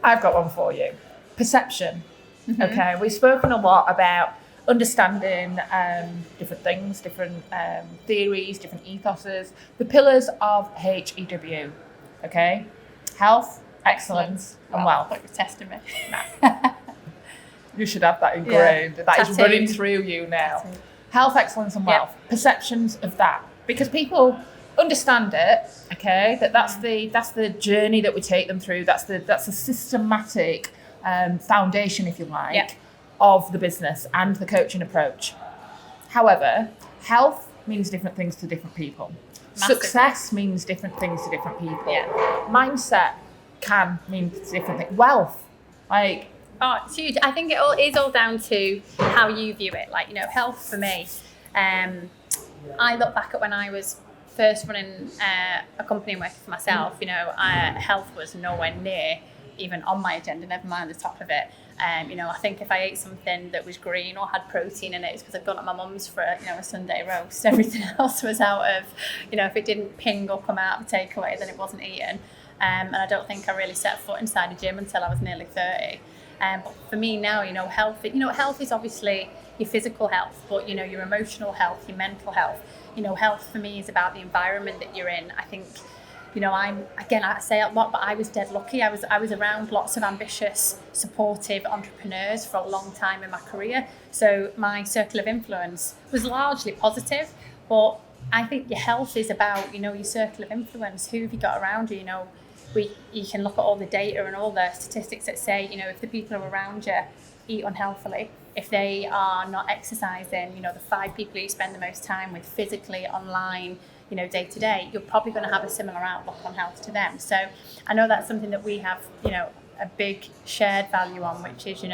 I've got one for you. Perception. Okay, we've spoken a lot about understanding different things, different theories, different ethoses. The pillars of HEW. Okay, health, excellence, and wealth. I thought you were testing me. You should have that ingrained. That is running through you now. Tattooed. Health, excellence, and wealth. Perceptions of that, because people understand it. Okay, that's the journey that we take them through. That's a systematic foundation, if you like, of the business and the coaching approach. However, health means different things to different people. Massively. Success means different things to different people. Yeah. Mindset can mean different things. Wealth, like. Oh, it's huge. I think it is all down to how you view it. Like, health for me. I look back at when I was first running a company and working for myself. Health was nowhere near even on my agenda, never mind the top of it. I think if I ate something that was green or had protein in it, it's because I'd gone at my mum's for a Sunday roast. Everything else was out of, if it didn't ping or come out of a takeaway, then it wasn't eaten. And I don't think I really set foot inside a gym until I was nearly 30. But for me now, health, health is obviously your physical health, but, your emotional health, your mental health. Health for me is about the environment that you're in. I think, I say a lot, but I was dead lucky. I was around lots of ambitious, supportive entrepreneurs for a long time in my career. So my circle of influence was largely positive, but I think your health is about, your circle of influence. Who have you got around you? You can look at all the data and all the statistics that say, if the people around you eat unhealthily, if they are not exercising, the 5 people you spend the most time with physically, online, day to day, you're probably going to have a similar outlook on health to them. So I know that's something that we have, a big shared value on, which is,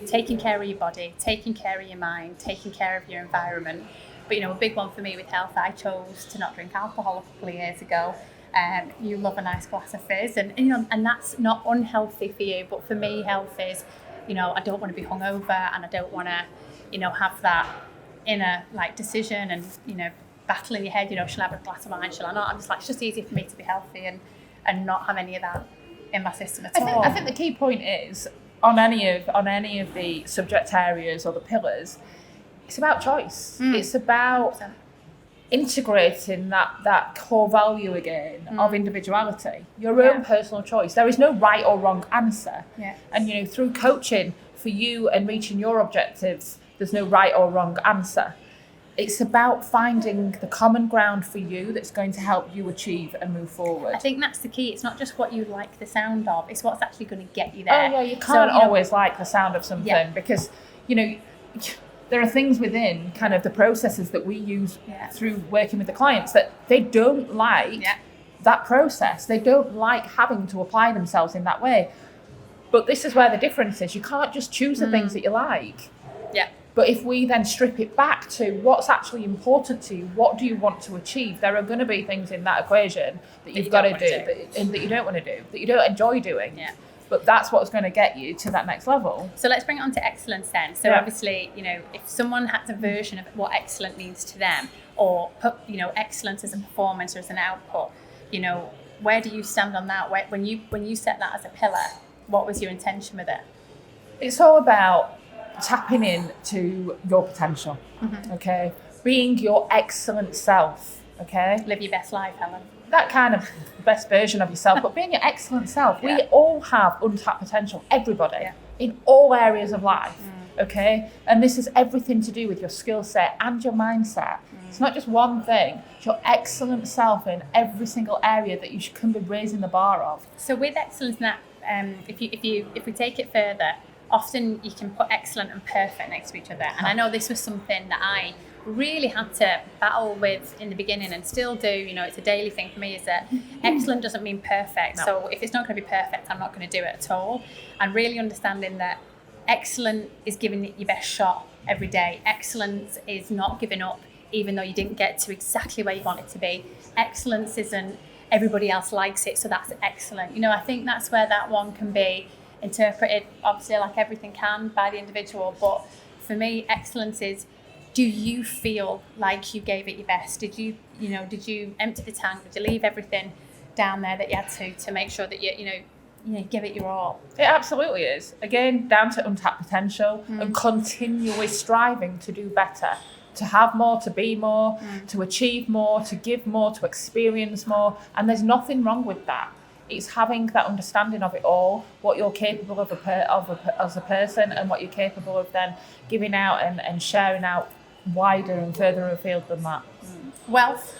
taking care of your body, taking care of your mind, taking care of your environment. But, a big one for me with health, I chose to not drink alcohol a couple of years ago. You love a nice glass of fizz, and that's not unhealthy for you. But for me, health is, I don't want to be hungover, and I don't want to, have that inner decision and battle in your head. Shall I have a glass of wine? Shall I not? I'm just it's just easy for me to be healthy and not have any of that in my system at all. I think the key point is on any of the subject areas or the pillars, it's about choice. It's about 100%. Integrating that core value again of individuality, your own personal choice. There is no right or wrong answer. Yeah. And through coaching for you and reaching your objectives, there's no right or wrong answer. It's about finding the common ground for you that's going to help you achieve and move forward. I think that's the key. It's not just what you like the sound of, it's what's actually going to get you there. Oh yeah, you can't always like the sound of something because there are things within kind of the processes that we use through working with the clients that they don't like that process. They don't like having to apply themselves in that way. But this is where the difference is. You can't just choose the things that you like. Yeah. But if we then strip it back to what's actually important to you, what do you want to achieve, there are going to be things in that equation that you've got to do and that you don't want to do, that you don't enjoy doing. Yeah. But that's what's going to get you to that next level. So let's bring it on to excellence then. So obviously, if someone has a version of what excellent means to them, or put, excellence as a performance or as an output, where do you stand on that? When you set that as a pillar, what was your intention with it? It's all about tapping in to your potential, okay? Being your excellent self, okay? Live your best life, Helen. That kind of best version of yourself, but being your excellent self. We all have untapped potential, everybody, in all areas of life, okay? And this is everything to do with your skill set and your mindset. It's not just one thing. It's your excellent self in every single area that you can be raising the bar of. So with excellence, if we take it further, often you can put excellent and perfect next to each other. And I know this was something that I really had to battle with in the beginning and still do. It's a daily thing for me, is that excellent doesn't mean perfect. No. So if it's not going to be perfect, I'm not going to do it at all. And really understanding that excellent is giving it your best shot every day. Excellence is not giving up even though you didn't get to exactly where you want it to be. Excellence isn't everybody else likes it, so that's excellent. I think that's where that one can be interpreted, obviously, like everything can, by the individual. But for me, excellence is, do you feel like you gave it your best? Did you empty the tank? Did you leave everything down there that you had to make sure that you give it your all. It absolutely is. Again, down to untapped potential and continually striving to do better, to have more, to be more, to achieve more, to give more, to experience more. And there's nothing wrong with that. It's having that understanding of it all, what you're capable of as a person, and what you're capable of then giving out and sharing out wider and further afield than that. Wealth,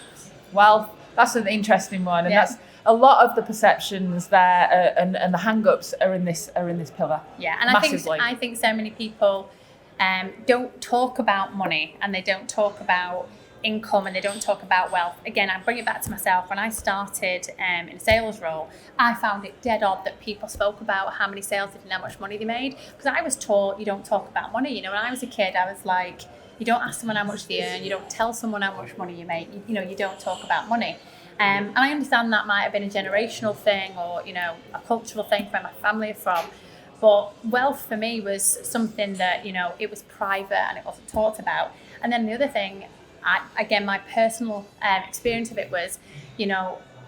that's an interesting one, and that's a lot of the perceptions there and the hang-ups are in this pillar. Yeah, and massively. I think so many people don't talk about money, and they don't talk about income, and they don't talk about wealth. Again, I bring it back to myself. When I started in a sales role, I found it dead odd that people spoke about how many sales they did and how much money they made, because I was taught you don't talk about money. When I was a kid, I was like, you don't ask someone how much they earn, you don't tell someone how much money you make, you don't talk about money. And I understand that might have been a generational thing, or a cultural thing where my family are from. But wealth for me was something that it was private and it wasn't talked about. And then the other thing, my personal experience of it was,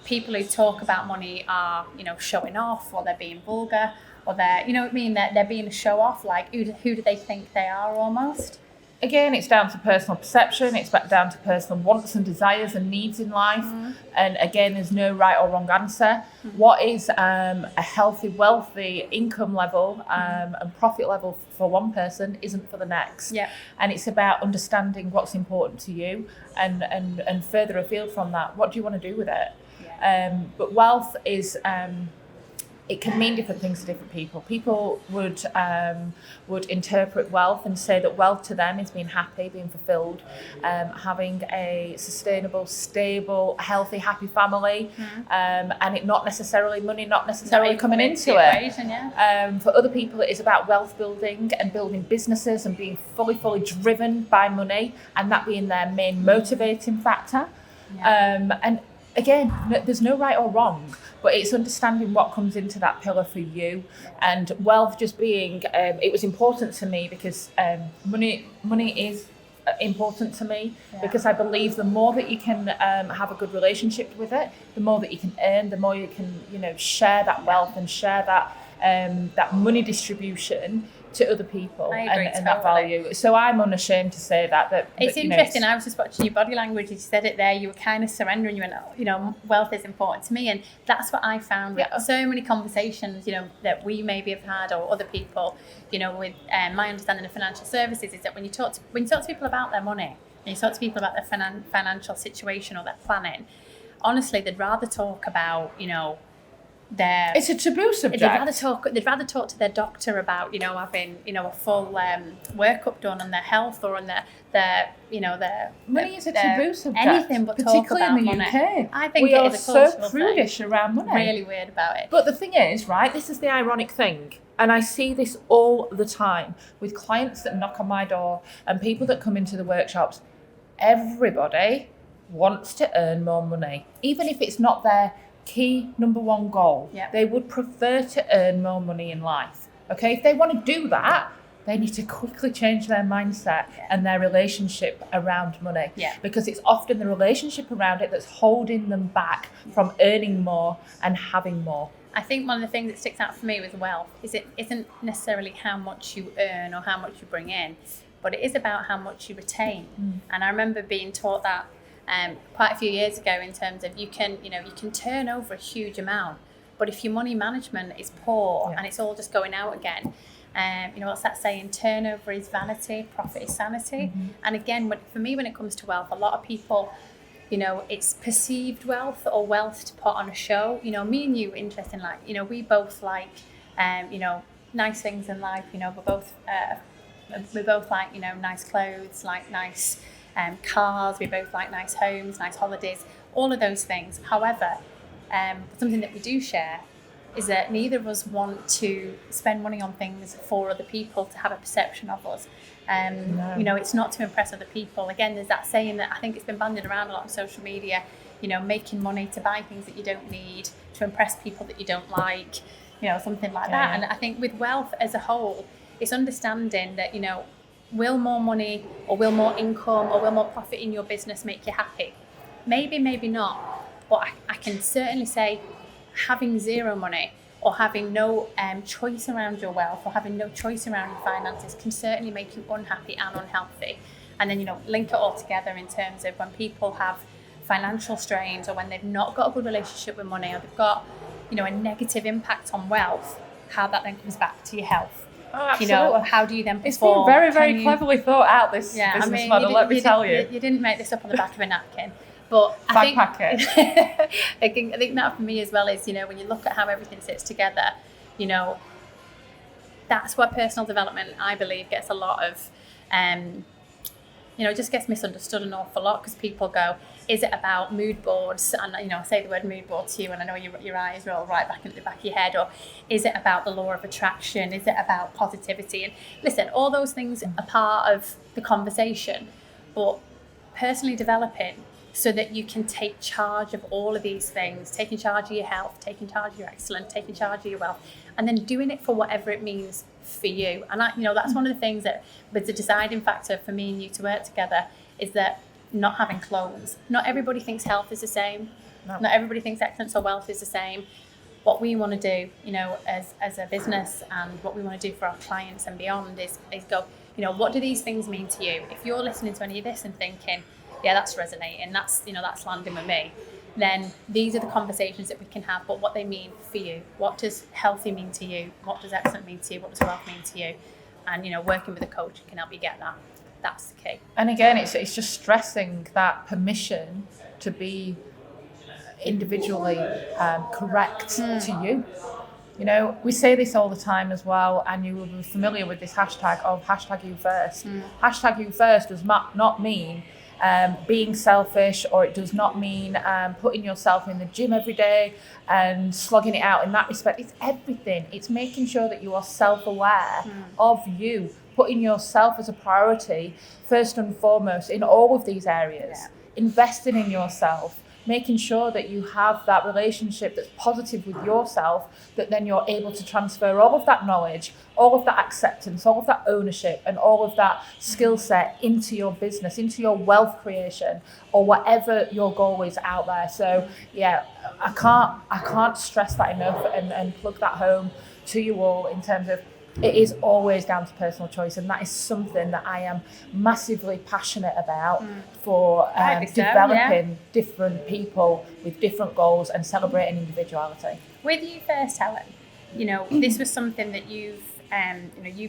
people who talk about money are, showing off, or they're being vulgar, or they're, they're being a show off. Like, who do they think they are almost? Again, it's down to personal perception. It's down to personal wants and desires and needs in life. And again, there's no right or wrong answer. What is a healthy, wealthy income level and profit level for one person isn't for the next. Yeah. And it's about understanding what's important to you and further afield from that, what do you want to do with it? Yeah. But wealth is... it can mean different things to different people. People would interpret wealth and say that wealth to them is being happy, being fulfilled, having a sustainable, stable, healthy, happy family, and it not necessarily money, not necessarily coming into it. For other people, it is about wealth building and building businesses and being fully driven by money, and that being their main motivating factor. And again, there's no right or wrong, but it's understanding what comes into that pillar for you. And wealth just being, it was important to me because money is important to me, because I believe the more that you can have a good relationship with it, the more that you can earn, the more you can, share that wealth and share that money distribution to other people and that value. So I'm unashamed to say that it's interesting. I was just watching your body language. You said it there. You were kind of surrendering. You went, wealth is important to me, and that's what I found with so many conversations, that we maybe have had, or other people, with my understanding of financial services, is that when you talk to people about their money, and you talk to people about their financial situation or their planning, honestly, they'd rather talk about, it's a taboo subject. They'd rather talk to their doctor about, having, a full workup done on their health, or on their money is a taboo subject. Anything but talk about money. Particularly in the UK. I think we it are is a cultural so prudish thing. Around money. Really weird about it. But the thing is, right, this is the ironic thing, and I see this all the time with clients that knock on my door and people that come into the workshops. Everybody wants to earn more money, even if it's not their key number one goal. They would prefer to earn more money in life. Okay, if they want to do that, they need to quickly change their mindset and their relationship around money, because it's often the relationship around it that's holding them back from earning more and having more. I think one of the things that sticks out for me with wealth is it isn't necessarily how much you earn or how much you bring in, but it is about how much you retain. And I remember being taught that quite a few years ago, in terms of you can turn over a huge amount, but if your money management is poor and it's all just going out again, what's that saying? Turnover is vanity, profit is sanity. And again, for me, when it comes to wealth, a lot of people, it's perceived wealth or wealth to put on a show. Me and you, interesting, like, we both like, nice things in life. We both like, nice clothes, like nice cars. We both like nice homes, nice holidays, all of those things. However, something that we do share is that neither of us want to spend money on things for other people to have a perception of us. No. It's not to impress other people. Again, there's that saying that I think it's been bandied around a lot on social media, making money to buy things that you don't need, to impress people that you don't like, something like that. And I think with wealth as a whole, it's understanding that, will more money or will more income or will more profit in your business make you happy? Maybe, maybe not. But I can certainly say having zero money or having no choice around your wealth, or having no choice around your finances can certainly make you unhappy and unhealthy. And then, link it all together in terms of when people have financial strains, or when they've not got a good relationship with money, or they've got, a negative impact on wealth, how that then comes back to your health. Oh, absolutely. How do you then perform? It's been very, very cleverly thought out, this business model, let me tell you. You didn't make this up on the back of a napkin. But I think that for me as well is, when you look at how everything sits together, that's where personal development, I believe, gets a lot of, it just gets misunderstood an awful lot, because people go, is it about mood boards? And, I say the word mood board to you, and I know your eyes roll right back into the back of your head. Or is it about the law of attraction? Is it about positivity? And listen, all those things are part of the conversation, but personally developing so that you can take charge of all of these things, taking charge of your health, taking charge of your excellence, taking charge of your wealth, and then doing it for whatever it means for you. And that's one of the things that was the deciding factor for me and you to work together, is that not having clones. Not everybody thinks health is the same. No. Not everybody thinks excellence or wealth is the same. What we want to do, as a business, and what we want to do for our clients and beyond is go, what do these things mean to you? If you're listening to any of this and thinking, yeah, that's resonating, that's landing with me, then these are the conversations that we can have, but what they mean for you. What does healthy mean to you? What does excellent mean to you? What does wealth mean to you? And, working with a coach can help you get that. That's the key. And again, it's just stressing that permission to be individually correct to you. We say this all the time as well, and you will be familiar with this hashtag of #YouFirst. #YouFirst does not mean being selfish, or it does not mean putting yourself in the gym every day and slogging it out in that respect. It's everything. It's making sure that you are self-aware of you, putting yourself as a priority first and foremost in all of these areas, investing in yourself, making sure that you have that relationship that's positive with yourself, that then you're able to transfer all of that knowledge, all of that acceptance, all of that ownership, and all of that skill set into your business, into your wealth creation, or whatever your goal is out there. So I can't stress that enough, and plug that home to you all in terms of, it is always down to personal choice, and that is something that I am massively passionate about for developing different people with different goals and celebrating individuality. With you first, Helen, this was something that you've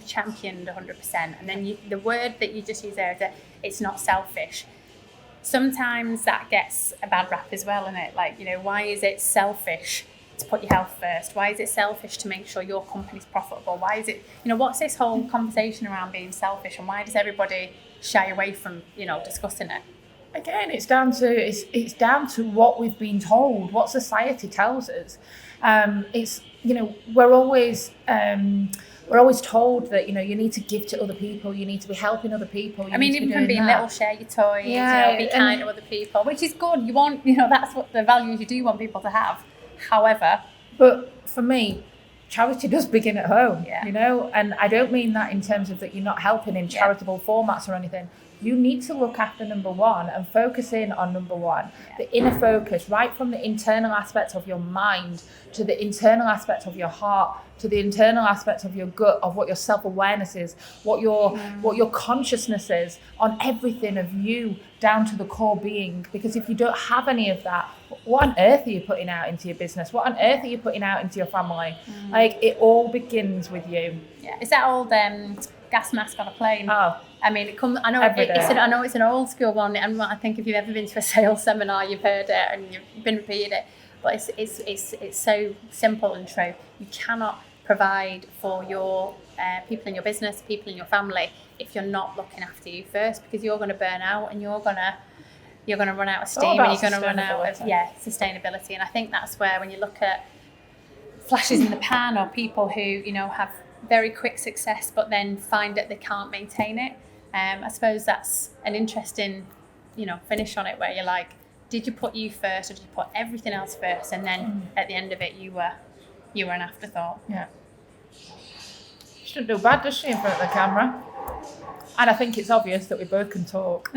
championed 100%, and then the word that you just used there is that it's not selfish. Sometimes that gets a bad rap as well, isn't it? Like, why is it selfish to put your health first? Why is it selfish to make sure your company's profitable? Why is it, what's this whole conversation around being selfish, and why does everybody shy away from, discussing it? Again, it's down to what we've been told, what society tells us. We're always told that, you need to give to other people, you need to be helping other people. Even from being little, share your toys, be kind to other people, which is good. You want, that's what the values you do want people to have. However, but for me, charity does begin at home, and I don't mean that in terms of that you're not helping in charitable formats or anything. You need to look after number one and focus in on number one. The inner focus, right from the internal aspects of your mind to the internal aspect of your heart, to the internal aspect of your gut, of what your self-awareness is, what your consciousness is, on everything of you down to the core being. Because if you don't have any of that, what on earth are you putting out into your business? What on earth are you putting out into your family? Like, it all begins with you. Yeah, it's that old gas mask on a plane. Oh. I mean, it comes. I know it's an old school one, and I think if you've ever been to a sales seminar, you've heard it and you've been repeating it. But it's so simple and true. You cannot provide for your people in your business, people in your family, if you're not looking after you first, because you're going to burn out, and you're going to run out of steam, and you're going to run out of sustainability. And I think that's where, when you look at flashes in the pan, or people who have very quick success but then find that they can't maintain it, I suppose that's an interesting finish on it, where you're like, did you put you first, or did you put everything else first, and then at the end of it you were an afterthought? She doesn't do bad, does she, in front of the camera? And I think it's obvious that we both can talk.